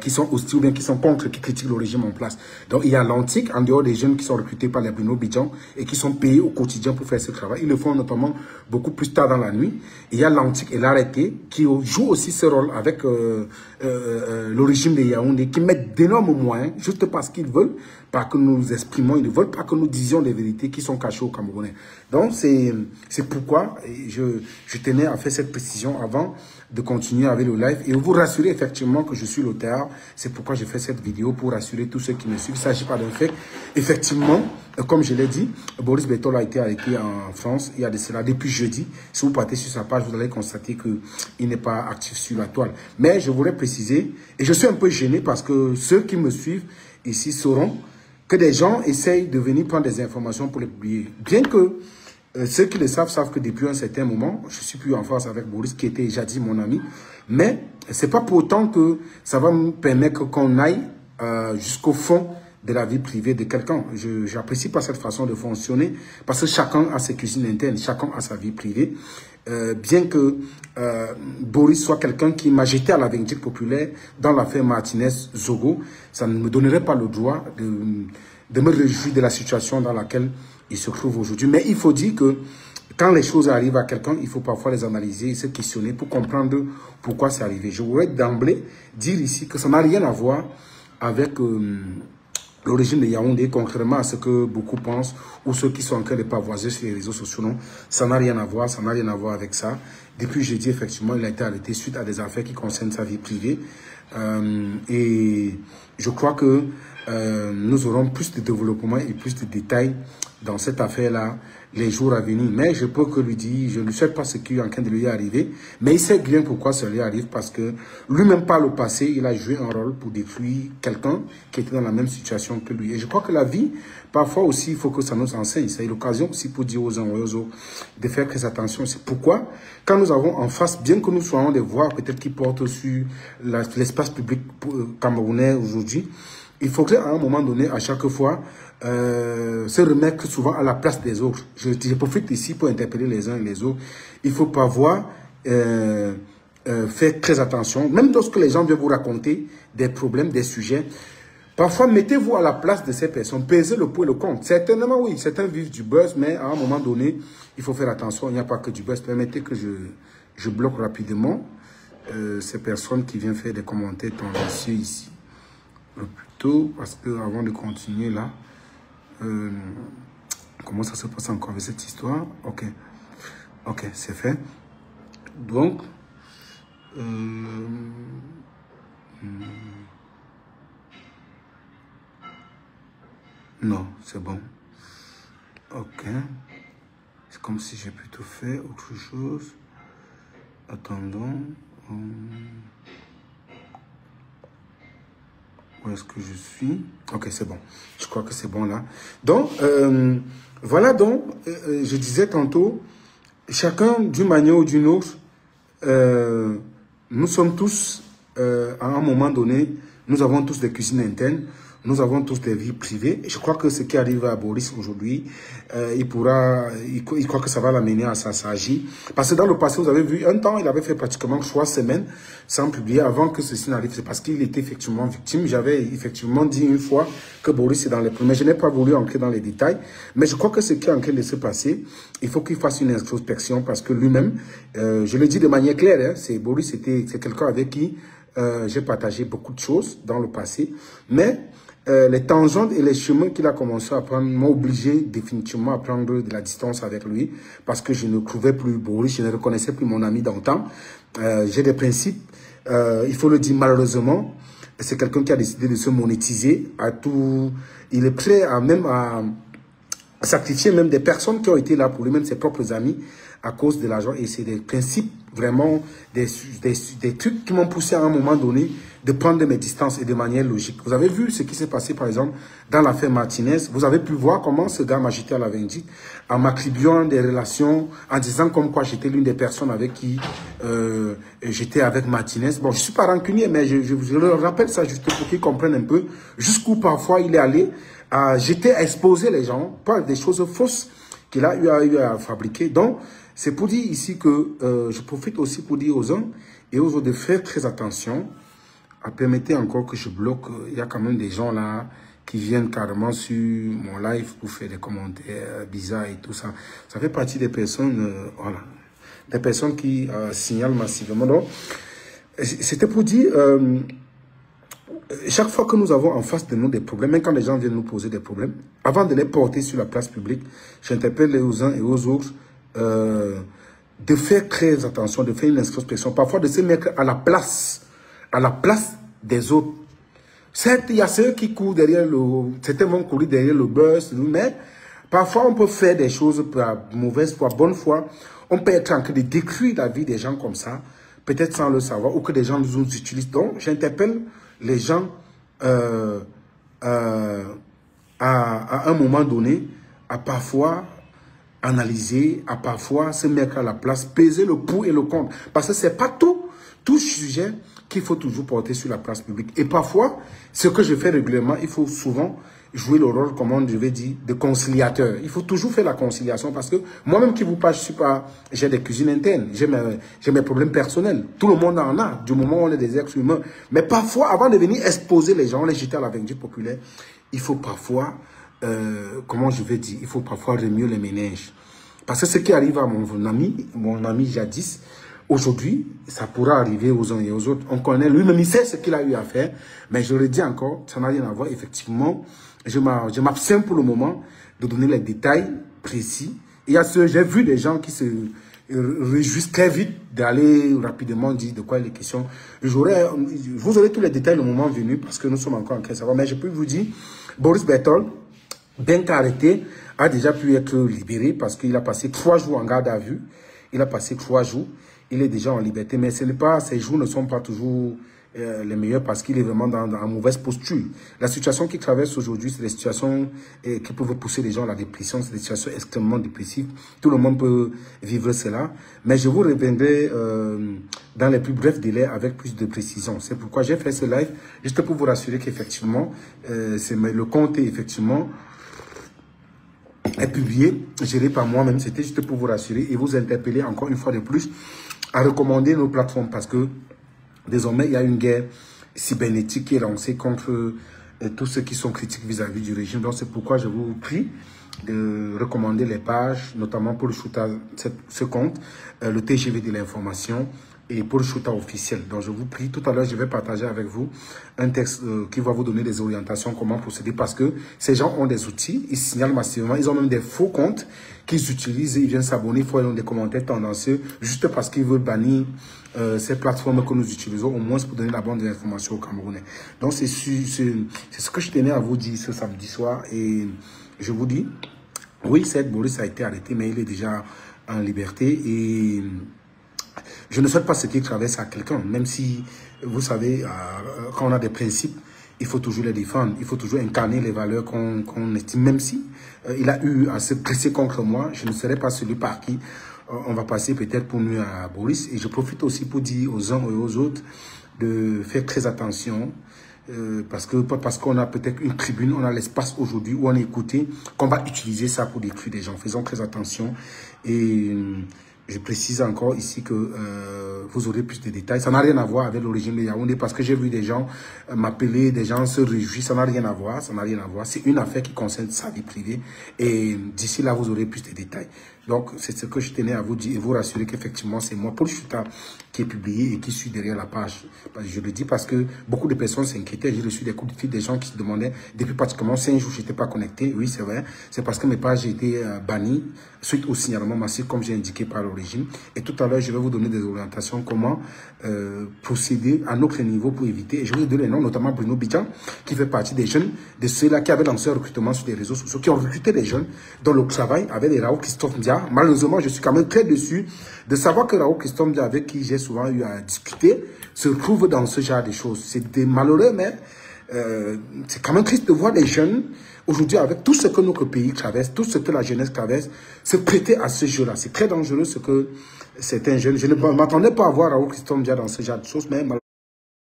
qui sont hostiles ou bien qui sont contre, qui critiquent le régime en place. Donc, il y a l'antique, en dehors des jeunes qui sont recrutés par les Bruno Bidjan et qui sont payés au quotidien pour faire ce travail. Ils le font notamment beaucoup plus tard dans la nuit. Il y a l'antique et l'arrêté qui jouent aussi ce rôle avec le régime de Yaoundé, qui mettent d'énormes moyens juste parce qu'ils veulent pas que nous nous exprimons, ils ne veulent pas que nous disions des vérités qui sont cachées aux Camerounais. Donc, c'est pourquoi je tenais à faire cette précision avant de continuer avec le live et vous rassurer effectivement que je suis l'auteur. C'est pourquoi j'ai fait cette vidéo, pour rassurer tous ceux qui me suivent. Il ne s'agit pas d'un fait. Effectivement, comme je l'ai dit, Boris Berthold a été arrêté en France il y a de cela depuis jeudi. Si vous partez sur sa page, vous allez constater qu'il n'est pas actif sur la toile. Mais je voudrais préciser, et je suis un peu gêné parce que ceux qui me suivent ici sauront que des gens essayent de venir prendre des informations pour les publier. Bien que ceux qui le savent que depuis un certain moment, je suis plus en face avec Boris, qui était jadis mon ami, mais c'est pas pour autant que ça va me permettre qu'on aille jusqu'au fond de la vie privée de quelqu'un. Je n'apprécie pas cette façon de fonctionner, parce que chacun a ses cuisines internes, chacun a sa vie privée. Bien que Boris soit quelqu'un qui m'a jeté à la vindicte populaire dans l'affaire Martinez-Zogo, ça ne me donnerait pas le droit de me réjouir de la situation dans laquelle il se trouve aujourd'hui. Mais il faut dire que quand les choses arrivent à quelqu'un, il faut parfois les analyser et se questionner pour comprendre pourquoi c'est arrivé. Je voudrais d'emblée dire ici que ça n'a rien à voir avec l'origine de Yaoundé, contrairement à ce que beaucoup pensent, ou ceux qui sont en train de pavoiser sur les réseaux sociaux. Non, ça n'a rien à voir, ça n'a rien à voir avec ça. Depuis jeudi, effectivement, il a été arrêté suite à des affaires qui concernent sa vie privée. Et je crois que nous aurons plus de développement et plus de détails dans cette affaire-là les jours à venir. Mais je peux que lui dire, je ne sais pas ce qui est en train de lui arriver, mais il sait bien pourquoi ça lui arrive, parce que lui-même par le passé, il a joué un rôle pour détruire quelqu'un qui était dans la même situation que lui. Et je crois que la vie, parfois aussi, il faut que ça nous enseigne. C'est l'occasion aussi pour dire aux uns et aux autres de faire très attention. C'est pourquoi, quand nous avons en face, bien que nous soyons des voix peut-être qui portent sur l'espace public camerounais aujourd'hui, il faudrait à un moment donné, à chaque fois, se remettre souvent à la place des autres. Je profite ici pour interpeller les uns et les autres. Il faut parfois faire très attention. Même lorsque les gens viennent vous raconter des problèmes, des sujets, parfois mettez-vous à la place de ces personnes. Pesez le pour et le contre. Certainement, oui, certains vivent du buzz, mais à un moment donné, il faut faire attention. Il n'y a pas que du buzz. Permettez que je bloque rapidement ces personnes qui viennent faire des commentaires tendancieux ici. Plutôt, parce que avant de continuer là, comment ça se passe encore avec cette histoire? Ok, c'est fait. Donc, non, c'est bon. Ok, c'est comme si j'ai plutôt fait autre chose. Attendons. Où est-ce que je suis? Ok, c'est bon. Je crois que c'est bon là. Donc, voilà donc, je disais tantôt, chacun d'une manière ou d'une autre, nous sommes tous, à un moment donné, nous avons tous des cuisines internes, nous avons tous des vies privées. Je crois que ce qui arrive à Boris aujourd'hui, il croit que ça va l'amener à s'agir. Parce que dans le passé, vous avez vu, un temps, il avait fait pratiquement 3 semaines sans publier avant que ceci n'arrive. C'est parce qu'il était effectivement victime. J'avais effectivement dit une fois que Boris est dans les premiers. Je n'ai pas voulu entrer dans les détails. Mais je crois que ce qui est en train de se passer, il faut qu'il fasse une introspection parce que lui-même, je le dis de manière claire, hein, Boris, c'est quelqu'un avec qui j'ai partagé beaucoup de choses dans le passé. Mais les tangentes et les chemins qu'il a commencé à prendre m'ont obligé définitivement à prendre de la distance avec lui parce que je ne trouvais plus Boris, je ne reconnaissais plus mon ami d'antan. J'ai des principes, il faut le dire malheureusement, c'est quelqu'un qui a décidé de se monétiser à tout. Il est prêt à même à sacrifier même des personnes qui ont été là pour lui, même ses propres amis, à cause de l'argent. Et c'est des principes, vraiment, des trucs qui m'ont poussé à un moment donné de prendre mes distances et de manière logique. Vous avez vu ce qui s'est passé, par exemple, dans l'affaire Martinez. Vous avez pu voir comment ce gars m'a jeté à la vindicte en m'attribuant des relations, en disant comme quoi j'étais l'une des personnes avec qui j'étais avec Martinez. Bon, je ne suis pas rancunier, mais je leur rappelle ça juste pour qu'ils comprennent un peu jusqu'où parfois il est allé à jeter, à exposer les gens par des choses fausses qu'il a eu à fabriquer. Donc, c'est pour dire ici que je profite aussi pour dire aux uns et aux autres de faire très attention permettez encore que je bloque. Il y a quand même des gens là qui viennent carrément sur mon live pour faire des commentaires bizarres et tout ça. Ça fait partie des personnes, voilà, des personnes qui signalent massivement. Donc, c'était pour dire, chaque fois que nous avons en face de nous des problèmes, même quand les gens viennent nous poser des problèmes, avant de les porter sur la place publique, j'interpelle aux uns et aux autres de faire très attention, de faire une introspection, parfois de se mettre à la place des autres. Certes, il y a ceux qui courent derrière certains vont courir derrière le buzz, mais parfois on peut faire des choses par mauvaise foi, bonne foi. On peut être en train de détruire la vie des gens comme ça, peut-être sans le savoir, ou que des gens nous utilisent. Donc, j'interpelle les gens à un moment donné, à parfois analyser, à parfois se mettre à la place, peser le pour et le contre. Parce que ce n'est pas tout sujet qu'il faut toujours porter sur la place publique. Et parfois, ce que je fais régulièrement, il faut souvent jouer le rôle, comment je vais dire, de conciliateur. Il faut toujours faire la conciliation parce que moi-même qui vous parle, j'ai des cuisines internes, j'ai mes problèmes personnels. Tout le monde en a, du moment où on est des êtres humains. Mais parfois, avant de venir exposer les gens, les jeter à la vindicte populaire, il faut parfois, comment je vais dire, il faut parfois remuer les méninges. Parce que ce qui arrive à mon ami jadis, aujourd'hui, ça pourra arriver aux uns et aux autres. On connaît, lui-même, il sait ce qu'il a eu à faire. Mais je le dis encore, ça n'a rien à voir. Effectivement, je m'abstiens pour le moment de donner les détails précis. Il y a j'ai vu des gens qui se réjouissent très vite d'aller rapidement dire de quoi il est question. Vous aurez tous les détails le moment venu parce que nous sommes encore en train de savoir. Mais je peux vous dire, Boris Berthold, bien qu'arrêté, a déjà pu être libéré parce qu'il a passé 3 jours en garde à vue. Il a passé 3 jours. Il est déjà en liberté, mais ces jours ne sont pas toujours les meilleurs parce qu'il est vraiment dans mauvaise posture. La situation qu'il traverse aujourd'hui, c'est des situations qui peuvent pousser les gens à la dépression, c'est des situations extrêmement dépressives. Tout le monde peut vivre cela, mais je vous reviendrai dans les plus brefs délais avec plus de précision. C'est pourquoi j'ai fait ce live, juste pour vous rassurer qu'effectivement, le compte est effectivement est publié, géré par moi-même. C'était juste pour vous rassurer et vous interpeller encore une fois de plus à recommander nos plateformes parce que désormais, il y a une guerre cybernétique qui est lancée contre tous ceux qui sont critiques vis-à-vis du régime. Donc, c'est pourquoi je vous prie de recommander les pages, notamment pour le Chouta, ce compte, le TGV de l'information et pour le Chouta officiel. Donc, je vous prie, tout à l'heure, je vais partager avec vous un texte qui va vous donner des orientations, comment procéder, parce que ces gens ont des outils, ils signalent massivement, ils ont même des faux comptes qu'ils utilisent, ils viennent s'abonner, ils font des commentaires tendancieux, juste parce qu'ils veulent bannir ces plateformes que nous utilisons, au moins pour donner la bonne information aux Camerounais. Donc, c'est ce que je tenais à vous dire ce samedi soir, et je vous dis, oui, certes, Boris a été arrêté, mais il est déjà en liberté, et je ne souhaite pas ce qu'il traverse à quelqu'un, même si, vous savez, quand on a des principes, il faut toujours les défendre, il faut toujours incarner les valeurs qu'on estime, même si il a eu à se presser contre moi, je ne serai pas celui par qui on va passer peut-être pour nuire à Boris. Et je profite aussi pour dire aux uns et aux autres de faire très attention, parce qu'on a peut-être une tribune, on a l'espace aujourd'hui où on est écouté, qu'on va utiliser ça pour détruire des gens. Faisons très attention et je précise encore ici que vous aurez plus de détails. Ça n'a rien à voir avec le régime de Yaoundé parce que j'ai vu des gens m'appeler, des gens se réjouir. Ça n'a rien à voir, ça n'a rien à voir. C'est une affaire qui concerne sa vie privée. Et d'ici là, vous aurez plus de détails. Donc, c'est ce que je tenais à vous dire et vous rassurer qu'effectivement, c'est moi, Paul Chouta, qui est publié et qui suis derrière la page. Je le dis parce que beaucoup de personnes s'inquiétaient. J'ai reçu des coups de fil des gens qui se demandaient, depuis pratiquement 5 jours, je n'étais pas connecté. Oui, c'est vrai. C'est parce que mes pages étaient bannies suite au signalement massif, comme j'ai indiqué par le régime. Et tout à l'heure, je vais vous donner des orientations, comment procéder à notre niveau pour éviter. Et je vais vous donner les noms, notamment Bruno Bidjan, qui fait partie des jeunes, de ceux-là qui avaient lancé un recrutement sur les réseaux sociaux, qui ont recruté des jeunes dans le travail avec les Raoul Christophe Ndia. Malheureusement, je suis quand même très déçu de savoir que Raoul Christophe Ndia, avec qui j'ai souvent eu à discuter, se trouve dans ce genre de choses. C'est des malheureux, mais c'est quand même triste de voir des jeunes, aujourd'hui, avec tout ce que notre pays traverse, tout ce que la jeunesse traverse, se prêter à ce jeu-là. C'est très dangereux ce que certains jeunes... Je ne m'attendais pas à voir Raoul Christophe Ndia dans ce genre de choses, mais malheureusement,